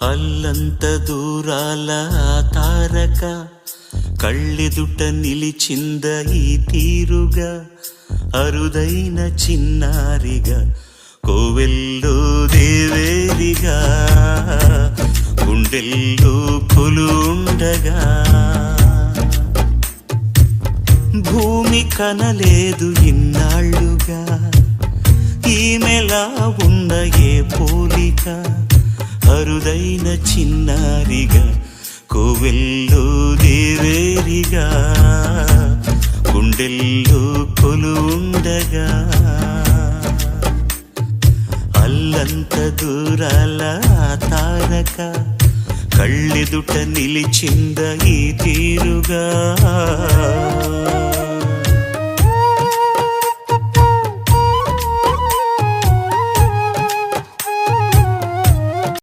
అల్లంత దూరాల తారక కళ్ళెదుట నిలిచింద ఈ తీరుగా అరుదైన చిన్నారిగా కోవెల్లో దేవేరిగా గుండెల్లో కొలుండగా భూమి కనలేదు ఇన్నాళ్ళుగా ఈమెలా ఉన్న ఏ పోలిక అరుదైన చిన్నారిగా కోవెల్లో దేవేరిగా గుండెల్లో కొలుండగా అల్లంత దూరాల తారక కళ్ళెదుట నిలిచింద ఈ తీరుగా